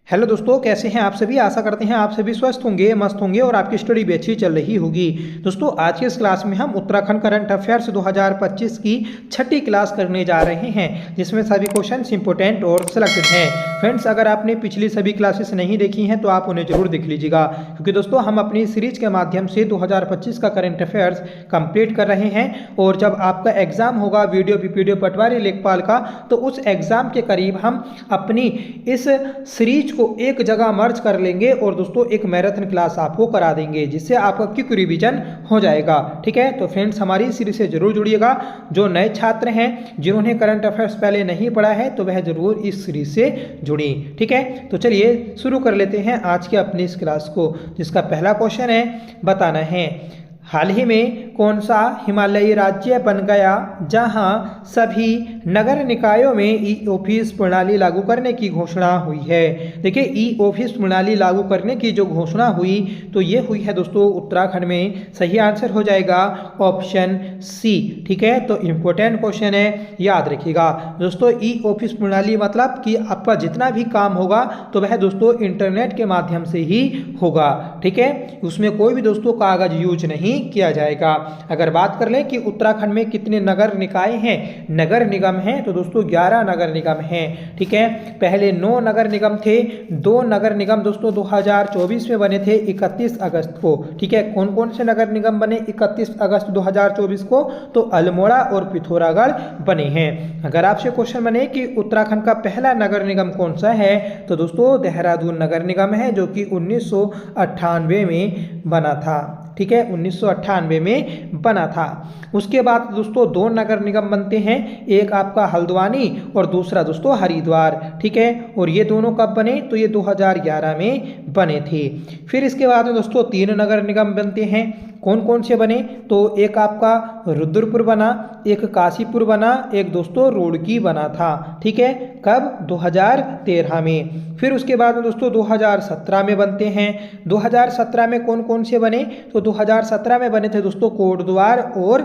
Hello दोस्तों, कैसे हैं आप सभी। आशा करते हैं आप सभी स्वस्थ होंगे, मस्त होंगे और आपकी स्टडी भी अच्छी चल रही होगी। दोस्तों, आज के इस क्लास में हम उत्तराखंड करंट अफेयर्स 2025 की छठी क्लास करने जा रहे हैं, जिसमें सभी क्वेश्चन इंपोर्टेंट और सिलेक्टेड हैं। फ्रेंड्स, अगर आपने पिछली सभी क्लासेस नहीं देखी हैं तो आप उन्हें जरूर देख लीजिएगा, क्योंकि दोस्तों हम अपनी सीरीज के माध्यम से 2025 का करंट अफेयर्स कंप्लीट कर रहे हैं। और जब आपका एग्जाम होगा वीडियो पीपीडी पटवारी लेखपाल का, तो उस एग्जाम के करीब हम अपनी इस सीरीज को एक जगह मर्ज कर लेंगे और दोस्तों एक मैराथन क्लास आपको करा देंगे, जिससे आपका क्विक रिवीजन हो जाएगा। ठीक है, तो फ्रेंड्स हमारी सीरीज से जरूर जुड़िएगा। जो नए छात्र हैं जिन्होंने करंट अफेयर्स पहले नहीं पढ़ा है तो वह जरूर इस सीरीज से जुड़ी। ठीक है, तो चलिए शुरू कर लेते हैं आज के अपनी इस क्लास को, जिसका पहला क्वेश्चन है, बताना है हाल ही में कौन सा हिमालयी राज्य बन गया जहां सभी नगर निकायों में ई ऑफिस प्रणाली लागू करने की घोषणा हुई है। देखिए, ई ऑफिस प्रणाली लागू करने की जो घोषणा हुई तो ये हुई है दोस्तों उत्तराखंड में। सही आंसर हो जाएगा ऑप्शन सी। ठीक है, तो इम्पोर्टेंट क्वेश्चन है, याद रखिएगा दोस्तों। ई ऑफिस प्रणाली मतलब कि आपका जितना भी काम होगा तो वह दोस्तों इंटरनेट के माध्यम से ही होगा। ठीक है, उसमें कोई भी दोस्तों कागज यूज नहीं किया जाएगा। अगर बात कर लें कि उत्तराखंड में कितने नगर निकाय हैं, नगर निगम हैं, तो दोस्तों 11 नगर निगम हैं। ठीक है, पहले 9 नगर निगम थे। 2 नगर निगम दोस्तों 2024 में बने थे 31 अगस्त को। ठीक है, कौन कौन से नगर निगम बने 31 अगस्त 2024 को? तो अल्मोड़ा और पिथौरागढ़ बने हैं। अगर आपसे क्वेश्चन बने कि उत्तराखंड का पहला नगर निगम कौन सा है, तो दोस्तों देहरादून नगर निगम है, जो कि 1998 में बना था। ठीक है, 1998 में बना था। उसके बाद दोस्तों 2 नगर निगम बनते हैं, एक आपका हल्द्वानी और दूसरा दोस्तों हरिद्वार। ठीक है, और ये दोनों कब बने? तो ये 2011 में बने थे। फिर इसके बाद में दोस्तों 3 नगर निगम बनते हैं। कौन कौन से बने? तो एक आपका रुद्रपुर बना, एक काशीपुर बना, एक दोस्तों रुड़की बना था। ठीक है, कब? 2013 में। फिर उसके बाद में दोस्तों 2017 में बनते हैं। 2017 में कौन कौन से बने? तो 2017 में बने थे दोस्तों कोटद्वार और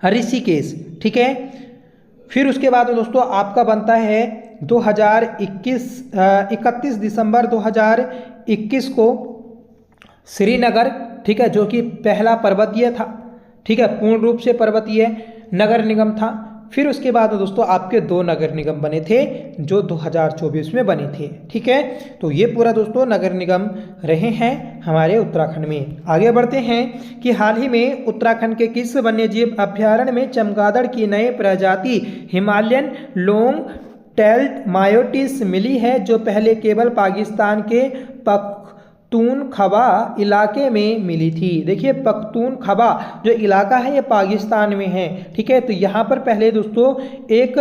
ऋषिकेश। ठीक है, फिर उसके बाद में दोस्तों आपका बनता है 31 दिसंबर 2021 को श्रीनगर। ठीक है, जो कि पहला पर्वतीय था। ठीक है, पूर्ण रूप से पर्वतीय नगर निगम था। फिर उसके बाद दोस्तों आपके 2 नगर निगम बने थे जो 2024 में बने थे। ठीक है, तो ये पूरा दोस्तों नगर निगम रहे हैं हमारे उत्तराखंड में। आगे बढ़ते हैं कि हाल ही में उत्तराखंड के किस वन्यजीव अभ्यारण्य में चमगादड़ की नई प्रजाति हिमालयन लॉन्ग टेल्ड मायोटिस मिली है, जो पहले केवल पाकिस्तान के पख्तूनख्वा इलाके में मिली थी। देखिए, पख्तूनख्वा जो इलाका है ये पाकिस्तान में है। ठीक है, तो यहाँ पर पहले दोस्तों एक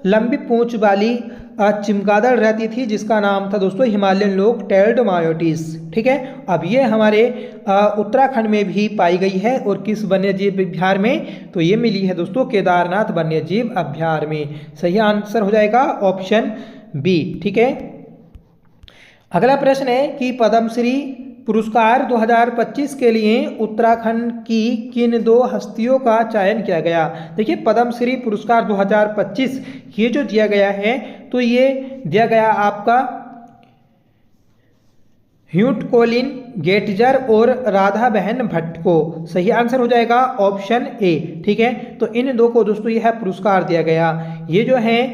लंबी पूंछ वाली चमगादड़ रहती थी, जिसका नाम था दोस्तों हिमालयन लॉन्ग टेल्ड मायोटिस। ठीक है, अब ये हमारे उत्तराखंड में भी पाई गई है। और किस वन्यजीव अभ्यारण्य में? तो ये मिली है दोस्तों केदारनाथ वन्यजीव अभ्यारण्य में। सही आंसर हो जाएगा ऑप्शन बी। ठीक है, अगला प्रश्न है कि पद्मश्री पुरस्कार 2025 के लिए उत्तराखंड की किन 2 हस्तियों का चयन किया गया? देखिए, पद्मश्री पुरस्कार 2025 ये जो दिया गया है तो ये दिया गया आपका ह्यूट कोलिन गेटजर और राधा बहन भट्ट को। सही आंसर हो जाएगा ऑप्शन ए। ठीक है, तो इन 2 को दोस्तों यह पुरस्कार दिया गया। ये जो है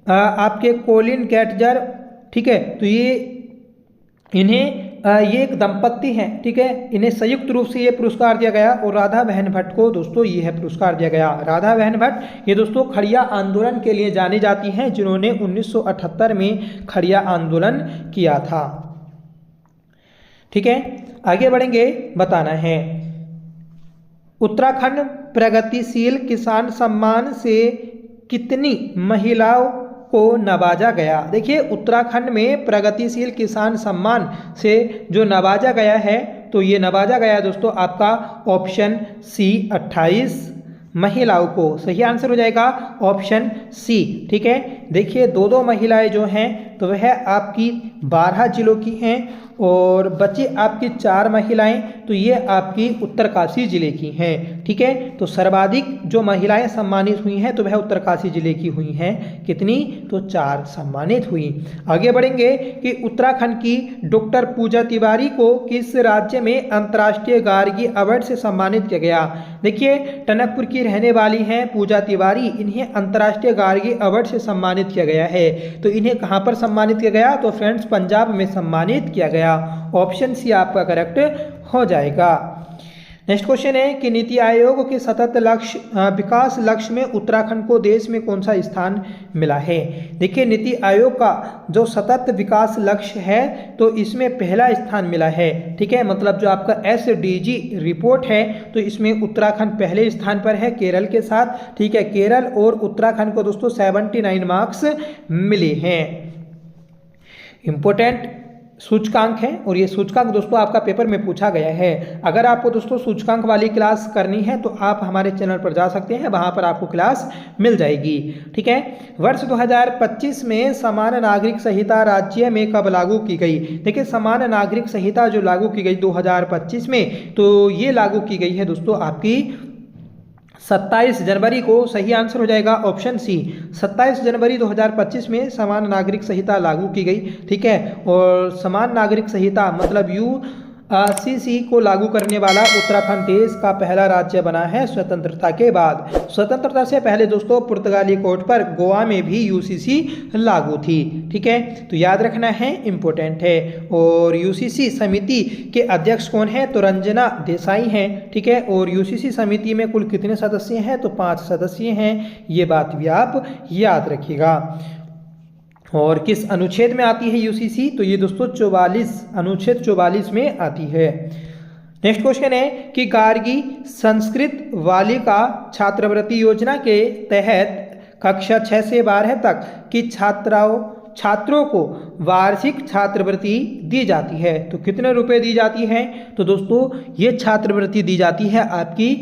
आपके कोलिन गेटजर, ठीक है, तो ये एक दंपत्ति हैं। ठीक है, इन्हें संयुक्त रूप से ये पुरस्कार दिया गया। और राधा बहन भट्ट को दोस्तों यह पुरस्कार दिया गया। राधा बहन भट्ट ये दोस्तों खड़िया आंदोलन के लिए जानी जाती हैं, जिन्होंने 1978 में खड़िया आंदोलन किया था। ठीक है, आगे बढ़ेंगे, बताना है उत्तराखंड प्रगतिशील किसान सम्मान से कितनी महिलाओं को नवाजा गया? देखिए, उत्तराखंड में प्रगतिशील किसान सम्मान से जो नवाजा गया है तो ये नवाजा गया दोस्तों आपका ऑप्शन सी 28 महिलाओं को। सही आंसर हो जाएगा ऑप्शन सी। ठीक है, देखिए 2-2 महिलाएं जो हैं तो वह आपकी 12 जिलों की हैं और बची आपकी 4 महिलाएं तो ये आपकी उत्तरकाशी जिले की हैं। ठीक है, तो सर्वाधिक जो महिलाएं सम्मानित हुई हैं तो वह उत्तरकाशी जिले की हुई हैं। कितनी? तो 4 सम्मानित हुई। आगे बढ़ेंगे कि उत्तराखंड की डॉक्टर पूजा तिवारी को किस राज्य में अंतर्राष्ट्रीय गार्गी अवार्ड से सम्मानित किया गया? देखिए टनकपुर की रहने वाली हैं पूजा तिवारी, इन्हें अंतर्राष्ट्रीय गार्गी अवार्ड से सम्मानित किया गया है। तो इन्हें कहाँ पर सम्मानित किया गया? तो फ्रेंड्स पंजाब में सम्मानित किया गया। ऑप्शन सी आपका करेक्ट हो जाएगा। नेक्स्ट क्वेश्चन है कि नीति आयोग के सतत लक्ष्य विकास लक्ष्य में उत्तराखंड को देश में कौन सा स्थान मिला है? देखिए नीति आयोग का जो सतत विकास लक्ष्य है तो इसमें पहला स्थान मिला है। ठीक है, मतलब जो आपका SDG रिपोर्ट है तो इसमें उत्तराखंड पहले स्थान पर है केरल के साथ। ठीक है, केरल और उत्तराखंड को दोस्तों 79 मार्क्स मिले हैं। इंपॉर्टेंट सूचकांक है और ये सूचकांक दोस्तों आपका पेपर में पूछा गया है। अगर आपको दोस्तों सूचकांक वाली क्लास करनी है तो आप हमारे चैनल पर जा सकते हैं, वहां पर आपको क्लास मिल जाएगी। ठीक है, वर्ष 2025 में समान नागरिक संहिता राज्य में कब लागू की गई? देखिए समान नागरिक संहिता जो लागू की गई 2025 में तो ये लागू की गई है दोस्तों आपकी 27 जनवरी को। सही आंसर हो जाएगा ऑप्शन सी, 27 जनवरी 2025 में समान नागरिक संहिता लागू की गई। ठीक है, और समान नागरिक संहिता मतलब UCC को लागू करने वाला उत्तराखंड देश का पहला राज्य बना है स्वतंत्रता के बाद। स्वतंत्रता से पहले दोस्तों पुर्तगाली कोर्ट पर गोवा में भी UCC लागू थी। ठीक है, तो याद रखना है, इंपॉर्टेंट है। और UCC समिति के अध्यक्ष कौन है? तो रंजना देसाई हैं। ठीक है, और UCC समिति में कुल कितने सदस्य हैं? तो 5 सदस्य हैं। ये बात भी आप याद रखिएगा। और किस अनुच्छेद में आती है UCC? तो ये दोस्तों 44 अनुच्छेद 44 में आती है। नेक्स्ट क्वेश्चन है कि गार्गी संस्कृत बालिका छात्रवृत्ति योजना के तहत कक्षा 6 से 12 तक की छात्रों को वार्षिक छात्रवृत्ति दी जाती है। तो कितने रुपए दी जाती है? तो दोस्तों ये छात्रवृत्ति दी जाती है आपकी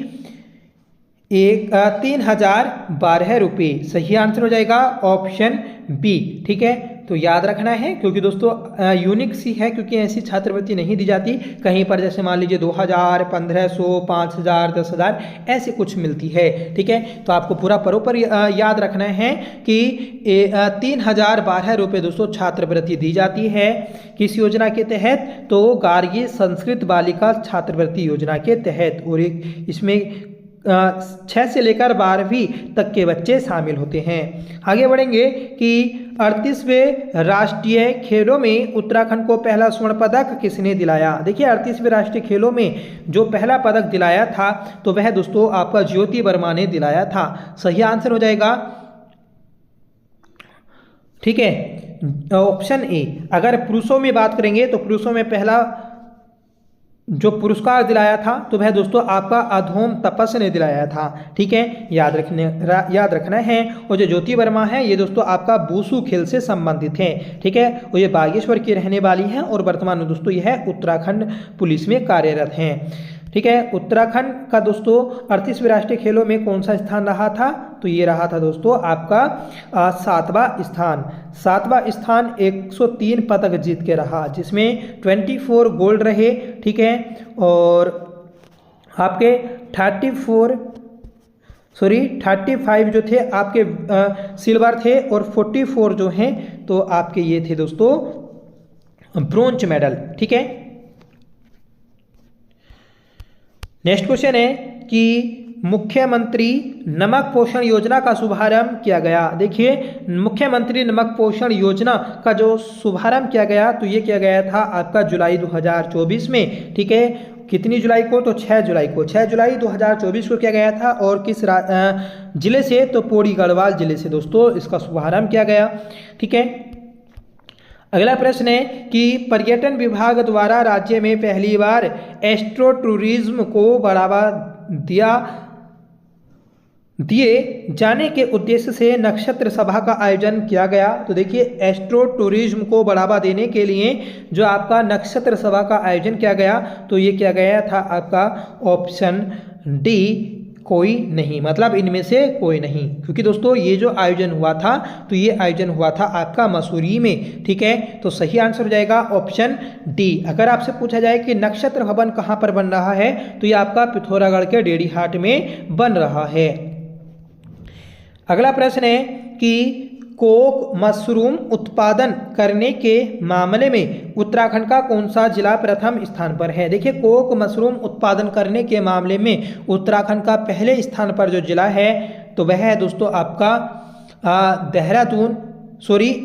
3012 रुपये। सही आंसर हो जाएगा ऑप्शन बी। ठीक है, तो याद रखना है क्योंकि दोस्तों यूनिक सी है, क्योंकि ऐसी छात्रवृत्ति नहीं दी जाती कहीं पर। जैसे मान लीजिए 2000, 1500, 5000, 10,000 ऐसे कुछ मिलती है। ठीक है, तो आपको पूरा प्रॉपर याद रखना है कि 3012 रुपये दोस्तों छात्रवृत्ति दी जाती है। किस योजना के तहत? तो गार्गी संस्कृत बालिका छात्रवृत्ति योजना के तहत। और इसमें 6 से लेकर 12वीं तक के बच्चे शामिल होते हैं। आगे बढ़ेंगे कि 38वें राष्ट्रीय खेलों में उत्तराखंड को पहला स्वर्ण पदक किसने दिलाया? देखिए 38वें राष्ट्रीय खेलों में जो पहला पदक दिलाया था तो वह दोस्तों आपका ज्योति वर्मा ने दिलाया था। सही आंसर हो जाएगा ठीक है ऑप्शन ए। अगर पुरुषों में बात करेंगे तो पुरुषों में पहला जो पुरस्कार दिलाया था तो वह दोस्तों आपका अधोम तपस ने दिलाया था। ठीक है, याद रखना है। और जो ज्योति वर्मा है ये दोस्तों आपका वुशु खेल से संबंधित है। ठीक है, और ये बागेश्वर की रहने वाली हैं और वर्तमान में दोस्तों यह उत्तराखंड पुलिस में कार्यरत हैं। ठीक है, उत्तराखंड का दोस्तों 38वें राष्ट्रीय खेलों में कौन सा स्थान रहा था? तो ये रहा था दोस्तों आपका 7वां स्थान। 7वां स्थान 103 पदक जीत के रहा, जिसमें 24 गोल्ड रहे। ठीक है, और आपके 35 जो थे आपके सिल्वर थे और 44 जो हैं तो आपके ये थे दोस्तों ब्रोंज मेडल। ठीक है, नेक्स्ट क्वेश्चन है कि मुख्यमंत्री नमक पोषण योजना का शुभारंभ किया गया। देखिए मुख्यमंत्री नमक पोषण योजना का जो शुभारंभ किया गया तो ये किया गया था आपका जुलाई 2024 में। ठीक है, कितनी जुलाई को? तो 6 जुलाई को। 6 जुलाई 2024 को किया गया था। और किस जिले से? तो पौड़ी गढ़वाल जिले से दोस्तों इसका शुभारंभ किया गया। ठीक है, अगला प्रश्न है कि पर्यटन विभाग द्वारा राज्य में पहली बार एस्ट्रो टूरिज्म को बढ़ावा दिए जाने के उद्देश्य से नक्षत्र सभा का आयोजन किया गया। तो देखिए एस्ट्रो टूरिज्म को बढ़ावा देने के लिए जो आपका नक्षत्र सभा का आयोजन किया गया तो ये किया गया था आपका ऑप्शन डी कोई नहीं, मतलब इनमें से कोई नहीं, क्योंकि दोस्तों ये जो आयोजन हुआ था तो ये आयोजन हुआ था आपका मसूरी में। ठीक है, तो सही आंसर हो जाएगा ऑप्शन डी। अगर आपसे पूछा जाए कि नक्षत्र भवन कहाँ पर बन रहा है तो ये आपका पिथौरागढ़ के डेडीहाट में बन रहा है। अगला प्रश्न है कि कोक मशरूम उत्पादन करने के मामले में उत्तराखंड का कौन सा जिला प्रथम स्थान पर है। देखिए, कोक मशरूम उत्पादन करने के मामले में उत्तराखंड का पहले स्थान पर जो जिला है तो वह है दोस्तों आपका देहरादून,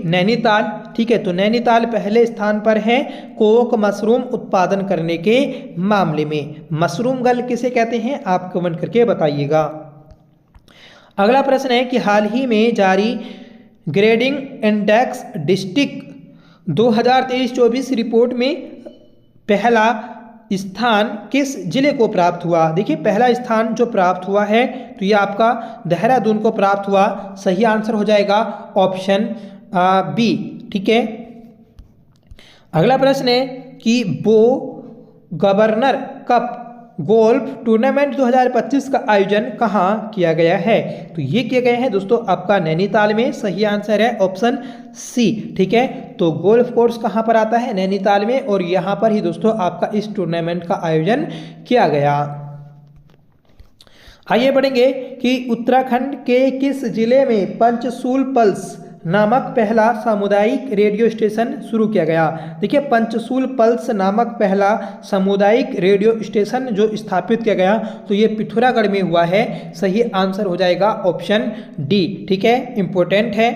नैनीताल। ठीक है, तो नैनीताल पहले स्थान पर है कोक मशरूम उत्पादन करने के मामले में। मशरूम गल किसे कहते हैं आप कमेंट करके बताइएगा। अगला प्रश्न है कि हाल ही में जारी ग्रेडिंग इंडेक्स डिस्ट्रिक्ट 2023-24 रिपोर्ट में पहला स्थान किस जिले को प्राप्त हुआ। देखिए, पहला स्थान जो प्राप्त हुआ है तो ये आपका देहरादून को प्राप्त हुआ। सही आंसर हो जाएगा ऑप्शन बी। ठीक है, अगला प्रश्न है कि वो गवर्नर कप गोल्फ टूर्नामेंट 2025 का आयोजन कहाँ किया गया है। तो ये किया गया है दोस्तों आपका नैनीताल में। सही आंसर है ऑप्शन सी। ठीक है, तो गोल्फ कोर्स कहाँ पर आता है, नैनीताल में, और यहाँ पर ही दोस्तों आपका इस टूर्नामेंट का आयोजन किया गया। आइए बढ़ेंगे कि उत्तराखंड के किस जिले में पंचसूल पल्स नामक पहला सामुदायिक रेडियो स्टेशन शुरू किया गया। देखिए, पंचसूल पल्स नामक पहला सामुदायिक रेडियो स्टेशन जो स्थापित किया गया तो ये पिथौरागढ़ में हुआ है। सही आंसर हो जाएगा ऑप्शन डी। ठीक है, इंपॉर्टेंट है।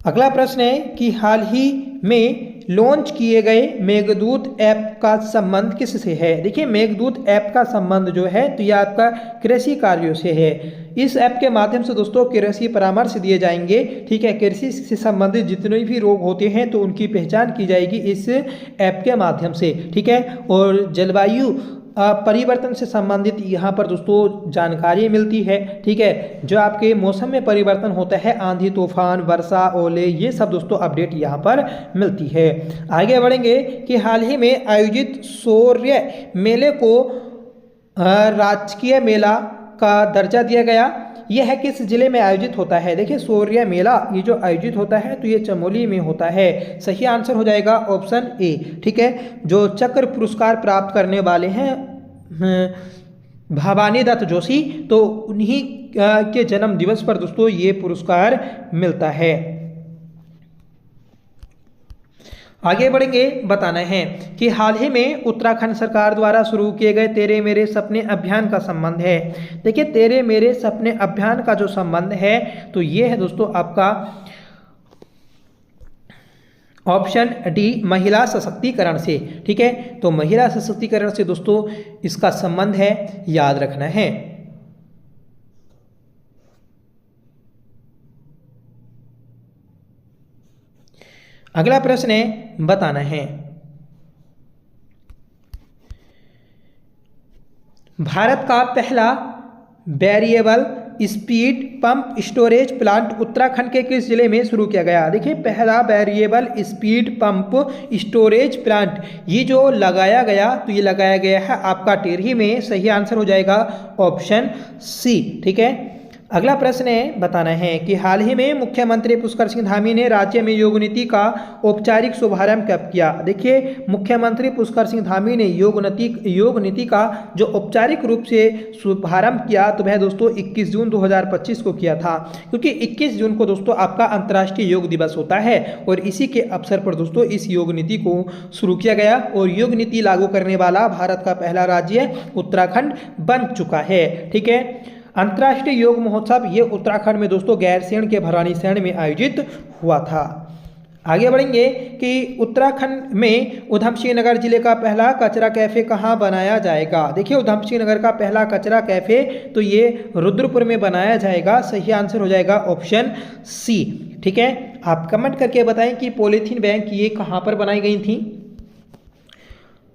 अगला प्रश्न है कि हाल ही में लॉन्च किए गए मेघदूत ऐप का संबंध किससे है। देखिए, मेघदूत ऐप का संबंध जो है तो यह आपका कृषि कार्यों से है। इस ऐप के माध्यम से दोस्तों कृषि परामर्श दिए जाएंगे। ठीक है, कृषि से संबंधित जितने भी रोग होते हैं तो उनकी पहचान की जाएगी इस ऐप के माध्यम से। ठीक है, और जलवायु परिवर्तन से संबंधित यहाँ पर दोस्तों जानकारी मिलती है। ठीक है, जो आपके मौसम में परिवर्तन होता है, आंधी तूफान, वर्षा, ओले, ये सब दोस्तों अपडेट यहाँ पर मिलती है। आगे बढ़ेंगे कि हाल ही में आयोजित शौर्य मेले को राजकीय मेला का दर्जा दिया गया। यह है किस जिले में आयोजित होता है। देखिए, शौर्य मेला ये जो आयोजित होता है तो ये चमोली में होता है। सही आंसर हो जाएगा ऑप्शन ए। ठीक है, जो चक्र पुरस्कार प्राप्त करने वाले हैं भवानी दत्त जोशी, तो उन्हीं के जन्म दिवस पर दोस्तों ये पुरस्कार मिलता है। आगे बढ़ेंगे, बताना है कि हाल ही में उत्तराखंड सरकार द्वारा शुरू किए गए तेरे मेरे सपने अभियान का संबंध है। देखिए, तेरे मेरे सपने अभियान का जो संबंध है तो ये है दोस्तों आपका ऑप्शन डी, महिला सशक्तिकरण से। ठीक है, तो महिला सशक्तिकरण से दोस्तों इसका संबंध है, याद रखना है। अगला प्रश्न है, बताना है भारत का पहला variable speed pump storage plant Uttarakhand के किस जिले में शुरू किया गया। देखिए, पहला variable speed pump storage plant ये जो लगाया गया तो ये लगाया गया है आपका टिहरी में। सही आंसर हो जाएगा ऑप्शन सी। ठीक है, अगला प्रश्न है, बताना है कि हाल ही में मुख्यमंत्री पुष्कर सिंह धामी ने राज्य में योग नीति का औपचारिक शुभारंभ कब किया। देखिए, मुख्यमंत्री पुष्कर सिंह धामी ने योग नीति का जो औपचारिक रूप से शुभारंभ किया तो वह दोस्तों 21 जून 2025 को किया था, क्योंकि 21 जून को दोस्तों आपका अंतर्राष्ट्रीय योग दिवस होता है और इसी के अवसर पर दोस्तों इस योग नीति को शुरू किया गया और योग नीति लागू करने वाला भारत का पहला राज्य उत्तराखंड बन चुका है। ठीक है, अंतर्राष्ट्रीय योग महोत्सव ये उत्तराखंड में दोस्तों गैरसैंण के भराड़ीसैंण में आयोजित हुआ था। आगे बढ़ेंगे कि उत्तराखंड में उधम सिंह नगर जिले का पहला कचरा कैफे कहाँ बनाया जाएगा। देखिए, उधम सिंह नगर का पहला कचरा कैफे तो ये रुद्रपुर में बनाया जाएगा। सही आंसर हो जाएगा ऑप्शन सी। ठीक है, आप कमेंट करके बताएं कि पॉलीथीन बैंक ये कहाँ पर बनाई गई थी।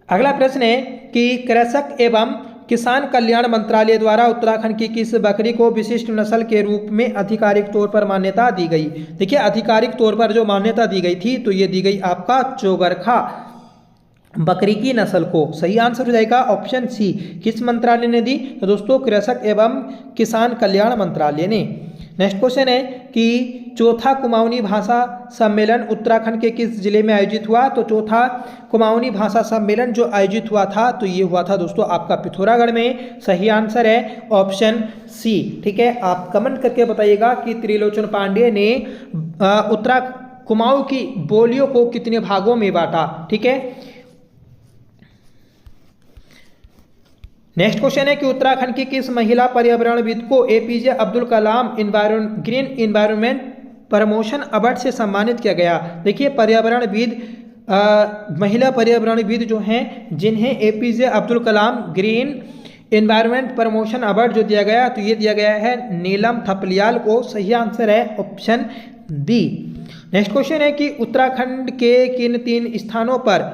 अगला प्रश्न है कि कृषक एवं किसान कल्याण मंत्रालय द्वारा उत्तराखंड की किस बकरी को विशिष्ट नस्ल के रूप में आधिकारिक तौर पर मान्यता दी गई। देखिए, आधिकारिक तौर पर जो मान्यता दी गई थी तो ये दी गई आपका चौगरखा बकरी की नस्ल को। सही आंसर हो जाएगा ऑप्शन सी। किस मंत्रालय ने दी? तो दोस्तों कृषक एवं किसान कल्याण मंत्रालय ने। नेक्स्ट क्वेश्चन है कि चौथा कुमाऊनी भाषा सम्मेलन उत्तराखंड के किस जिले में आयोजित हुआ? तो चौथा कुमाऊनी भाषा सम्मेलन जो आयोजित हुआ था तो ये हुआ था दोस्तों आपका पिथौरागढ़ में। सही आंसर है ऑप्शन सी। ठीक है, आप कमेंट करके बताइएगा कि त्रिलोचन पांडे ने कुमाऊं की बोलियों को कितने भागों में बांटा। ठीक है, नेक्स्ट क्वेश्चन है कि उत्तराखंड की किस महिला पर्यावरणविद को APJ Abdul Kalam green environment promotion award से सम्मानित किया गया? देखिए पर्यावरणविद महिला पर्यावरणविद जो हैं जिन्हें APJ Abdul Kalam green environment promotion award जो दिया गया तो ये दिया गया है नीलम थपलियाल को। सही आंसर है ऑप्शन बी। नेक्स्ट क्वेश्चन है कि उत्तराखंड के किन 3 स्थानों पर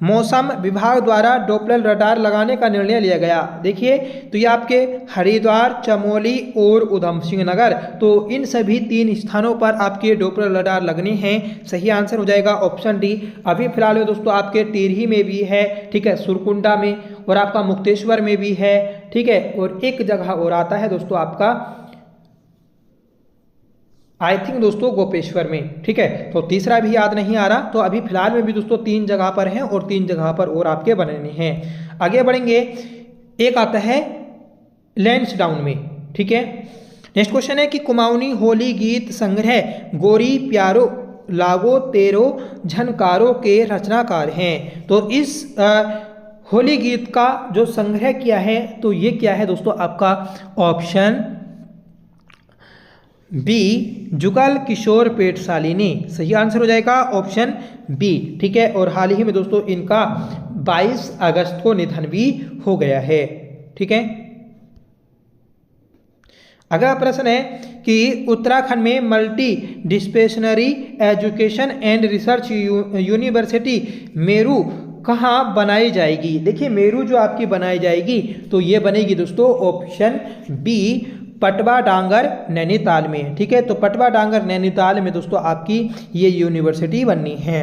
मौसम विभाग द्वारा डोप्लर रडार लगाने का निर्णय लिया गया? देखिए तो ये आपके हरिद्वार, चमोली और उधम सिंह नगर, तो इन सभी 3 स्थानों पर आपके डोप्लर रडार लगने हैं। सही आंसर हो जाएगा ऑप्शन डी। अभी फिलहाल में दोस्तों आपके टिहरी में भी है, ठीक है, सुरकुंडा में और आपका मुक्तेश्वर में भी है। ठीक है, और एक जगह और आता है दोस्तों आपका आई थिंक दोस्तों गोपेश्वर में। ठीक है, तो तीसरा भी याद नहीं आ रहा। तो अभी फिलहाल में भी दोस्तों 3 जगह पर हैं और 3 जगह पर और आपके बनाने हैं। आगे बढ़ेंगे, एक आता है लैंसडाउन में। ठीक है, नेक्स्ट क्वेश्चन है कि कुमाऊनी होली गीत संग्रह गोरी प्यारो लागो तेरो झनकारो के रचनाकार हैं। तो इस होली गीत का जो संग्रह किया है तो ये क्या है दोस्तों आपका ऑप्शन बी जुगल किशोर पेटसाली ने। सही आंसर हो जाएगा ऑप्शन बी। ठीक है, और हाल ही में दोस्तों इनका 22 अगस्त को निधन भी हो गया है। ठीक है, अगला प्रश्न है कि उत्तराखंड में multi disciplinary education and research university Meru कहाँ बनाई जाएगी? देखिए मेरू जो आपकी बनाई जाएगी तो ये बनेगी दोस्तों ऑप्शन बी पटवा डांगर नैनीताल में। ठीक है, तो पटवा डांगर नैनीताल में दोस्तों आपकी ये यूनिवर्सिटी बननी है।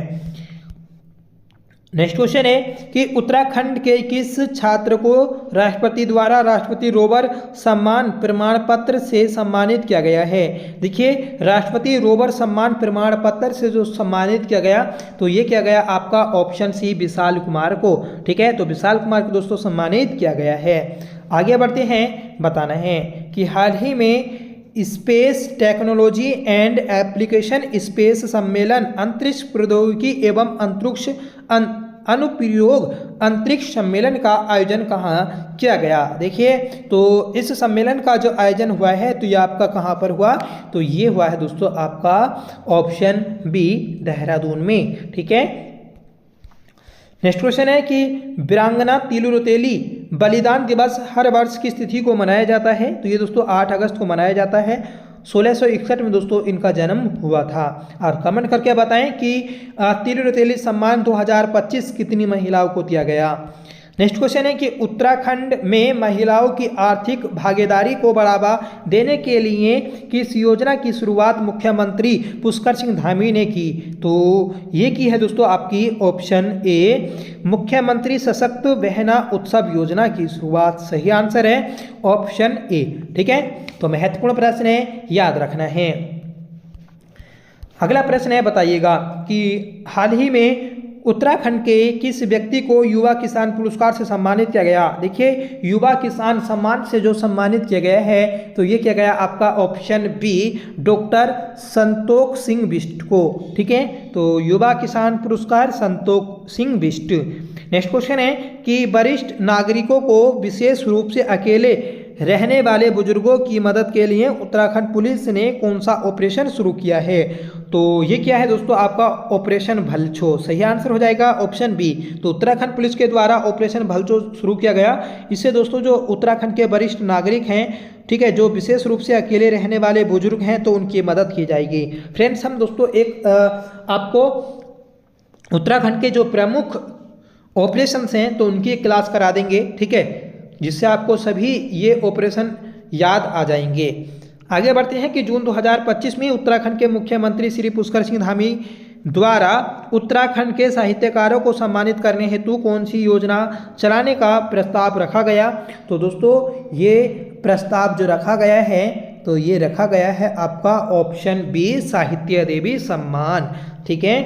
नेक्स्ट क्वेश्चन है कि उत्तराखंड के किस छात्र को राष्ट्रपति द्वारा राष्ट्रपति रोवर सम्मान प्रमाण पत्र से सम्मानित किया गया है? देखिए राष्ट्रपति रोवर सम्मान प्रमाण पत्र से जो सम्मानित किया गया तो ये किया गया आपका ऑप्शन सी विशाल कुमार को। ठीक है, तो विशाल कुमार को दोस्तों सम्मानित किया गया है। आगे बढ़ते हैं, बताना है कि हाल ही में space technology and application space सम्मेलन अंतरिक्ष प्रौद्योगिकी एवं अंतरिक्ष अनुप्रयोग अंतरिक्ष सम्मेलन का आयोजन कहाँ किया गया? देखिए तो इस सम्मेलन का जो आयोजन हुआ है तो ये आपका कहाँ पर हुआ? तो ये हुआ है दोस्तों आपका ऑप्शन बी देहरादून में। ठीक है, नेक्स्ट क्वेश्चन है कि वीरांगना तिलु रौतेली बलिदान दिवस हर वर्ष किस तिथि को मनाया जाता है? तो ये दोस्तों 8 अगस्त को मनाया जाता है। 1661 में दोस्तों इनका जन्म हुआ था। और कमेंट करके बताएं कि तिलु रौतेली सम्मान 2025 कितनी महिलाओं को दिया गया? नेक्स्ट क्वेश्चन है कि उत्तराखंड में महिलाओं की आर्थिक भागीदारी को बढ़ावा देने के लिए किस योजना की शुरुआत मुख्यमंत्री पुष्कर सिंह धामी ने की? तो ये की है दोस्तों आपकी ऑप्शन ए मुख्यमंत्री सशक्त बहना उत्सव योजना की शुरुआत। सही आंसर है ऑप्शन ए। ठीक है, तो महत्वपूर्ण प्रश्न है, याद रखना है। अगला प्रश्न है, बताइएगा कि हाल ही में उत्तराखंड के किस व्यक्ति को युवा किसान पुरस्कार से सम्मानित किया गया? देखिए युवा किसान सम्मान से जो सम्मानित किया गया है तो ये किया गया आपका option B doctor Santokh Singh Bisht को। ठीक है, तो युवा किसान पुरस्कार संतोख सिंह बिष्ट। नेक्स्ट क्वेश्चन है कि वरिष्ठ नागरिकों को विशेष रूप से अकेले रहने वाले बुजुर्गों की मदद के लिए उत्तराखंड पुलिस ने कौन सा ऑपरेशन शुरू किया है? तो ये क्या है दोस्तों आपका ऑपरेशन भलछो। सही आंसर हो जाएगा ऑप्शन बी। तो उत्तराखंड पुलिस के द्वारा ऑपरेशन भलछो शुरू किया गया। इससे दोस्तों जो उत्तराखंड के वरिष्ठ नागरिक हैं, ठीक है, जो विशेष रूप से अकेले रहने वाले बुजुर्ग हैं तो उनकी मदद की जाएगी। फ्रेंड्स हम दोस्तों एक आपको उत्तराखंड के जो प्रमुख ऑपरेशंस हैं तो उनकी एक क्लास करा देंगे। ठीक है, जिससे आपको सभी ये ऑपरेशन याद आ जाएंगे। आगे बढ़ते हैं कि जून 2025 में उत्तराखंड के मुख्यमंत्री श्री पुष्कर सिंह धामी द्वारा उत्तराखंड के साहित्यकारों को सम्मानित करने हेतु कौन सी योजना चलाने का प्रस्ताव रखा गया। तो दोस्तों ये प्रस्ताव जो रखा गया है तो ये रखा गया है आपका ऑप्शन बी, साहित्य देवी सम्मान। ठीक है,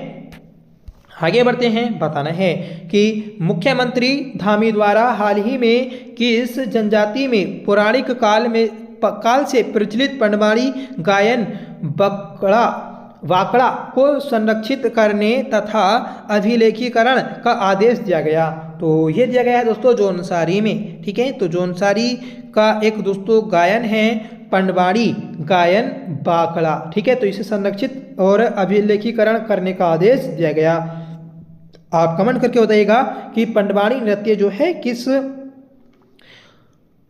आगे बढ़ते हैं। बताना है कि मुख्यमंत्री धामी द्वारा हाल ही में किस जनजाति में पौराणिक काल से प्रचलित पंडवानी गायन वाकड़ा को संरक्षित करने तथा अभिलेखीकरण का आदेश दिया गया। तो ये दिया गया है दोस्तों जौनसारी में। ठीक है, तो जौनसारी का एक दोस्तों गायन है पंडवानी गायन बाकड़ा। ठीक है, तो इसे संरक्षित और अभिलेखीकरण करने का आदेश दिया गया। आप कमेंट करके बताइएगा कि पंडवानी नृत्य जो है किस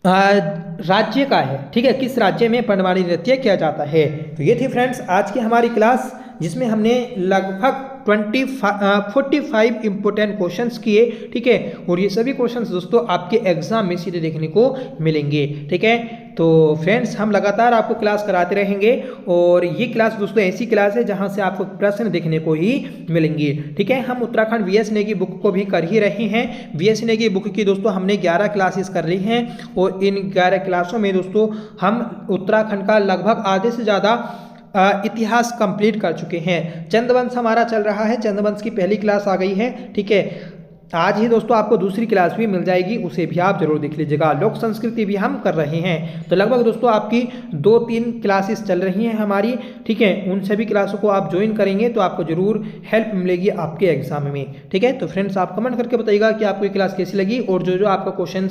राज्य का है। ठीक है, किस राज्य में पंडवानी नृत्य किया जाता है। तो ये थी फ्रेंड्स आज की हमारी क्लास, जिसमें हमने लगभग 45 इंपोर्टेंट क्वेश्चंस किए। ठीक है, और ये सभी क्वेश्चंस दोस्तों आपके एग्जाम में सीधे देखने को मिलेंगे। ठीक है, तो फ्रेंड्स हम लगातार आपको क्लास कराते रहेंगे और ये क्लास दोस्तों ऐसी क्लास है जहां से आपको प्रश्न देखने को ही मिलेंगे। ठीक है, हम उत्तराखंड वीएस नेगी बुक को भी कर ही रहे हैं। वीएस नेगी बुक की दोस्तों हमने 11 क्लासेस कर ली हैं और इन 11 क्लासों में दोस्तों हम उत्तराखंड का लगभग आधे से ज़्यादा इतिहास कंप्लीट कर चुके हैं। चंद्रवंश हमारा चल रहा है, चंद्रवंश की पहली क्लास आ गई है। ठीक है, आज ही दोस्तों आपको दूसरी क्लास भी मिल जाएगी, उसे भी आप जरूर देख लीजिएगा। लोक संस्कृति भी हम कर रहे हैं। तो लगभग दोस्तों आपकी 2-3 क्लासेस चल रही हैं हमारी। ठीक है, उन सभी क्लासों को आप ज्वाइन करेंगे तो आपको जरूर हेल्प मिलेगी आपके एग्जाम में। ठीक है, तो फ्रेंड्स आप कमेंट करके बताइएगा कि आपको ये क्लास कैसी लगी और जो जो आपका क्वेश्चन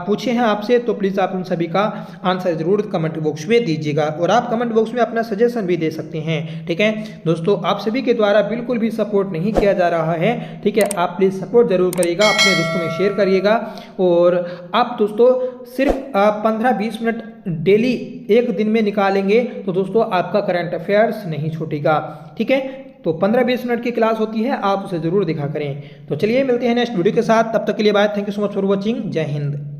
पूछे हैं आपसे तो प्लीज़ आप उन सभी का आंसर जरूर कमेंट बॉक्स में दीजिएगा और आप कमेंट बॉक्स में अपना सजेशन भी दे सकते हैं। ठीक है दोस्तों, आप सभी के द्वारा बिल्कुल भी सपोर्ट नहीं किया जा रहा है। ठीक है, आप प्लीज़ सपोर्ट जरूर करिएगा, अपने दोस्तों में शेयर करिएगा और आप दोस्तों सिर्फ 15-20 मिनट डेली एक दिन में निकालेंगे तो दोस्तों आपका करंट अफेयर्स नहीं छूटेगा। ठीक है, तो 15-20 मिनट की क्लास होती है, आप उसे जरूर देखा करें। तो चलिए मिलते हैं नेक्स्ट वीडियो के साथ, तब तक के लिए bye. Thank you so much for watching. जय हिंद।